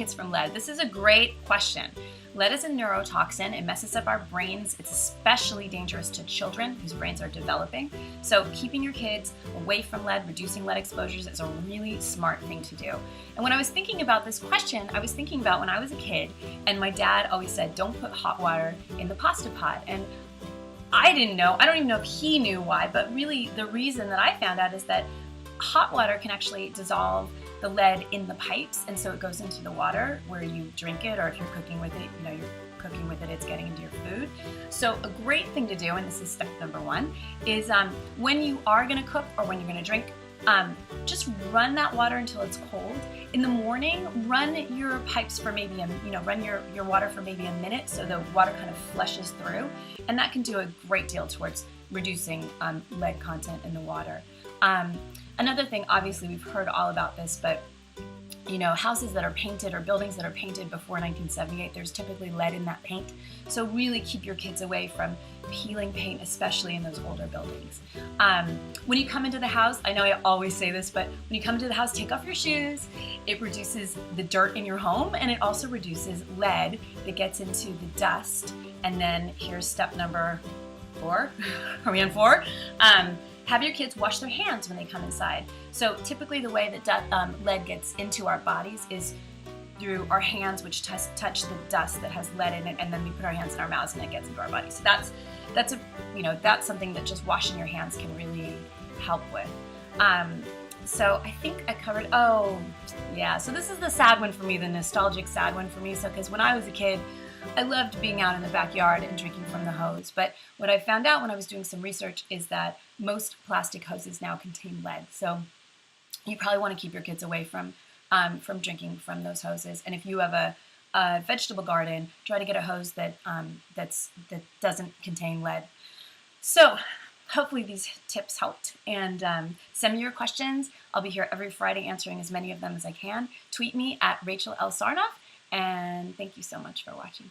kids from lead? This is a great question. Lead is a neurotoxin. It messes up our brains. It's especially dangerous to children whose brains are developing. So keeping your kids away from lead, reducing lead exposures is a really smart thing to do. And when I was thinking about this question, I was thinking about when I was a kid and my dad always said, don't put hot water in the pasta pot. And I didn't know, I don't even know if he knew why, but really the reason that I found out is that hot water can actually dissolve the lead in the pipes, and so it goes into the water where you drink it, or if you're cooking with it, you're cooking with it, it's getting into your food. So a great thing to do, and this is step number one, is when you are gonna cook or when you're gonna drink, just run that water until it's cold. In the morning, run your pipes for maybe run your water for maybe a minute so the water kind of flushes through, and that can do a great deal towards reducing lead content in the water. Another thing, obviously we've heard all about this, but houses that are painted or buildings that are painted before 1978, there's typically lead in that paint. So really keep your kids away from peeling paint, especially in those older buildings. When you come into the house, I know I always say this, but when you come into the house, take off your shoes. It reduces the dirt in your home, and it also reduces lead that gets into the dust. And then here's step number 4. Are we on 4? Have your kids wash their hands when they come inside. So typically the way that lead gets into our bodies is through our hands, which touch the dust that has lead in it, and then we put our hands in our mouths and it gets into our bodies. So that's something that just washing your hands can really help with. So I think I covered, so this is the sad one for me, the nostalgic sad one for me. So because when I was a kid, I loved being out in the backyard and drinking from the hose, but what I found out when I was doing some research is that most plastic hoses now contain lead. So you probably want to keep your kids away from drinking from those hoses. And if you have a vegetable garden, try to get a hose that doesn't contain lead. So hopefully these tips helped. And send me your questions. I'll be here every Friday answering as many of them as I can. Tweet me at Rachel L. Sarnoff. And thank you so much for watching.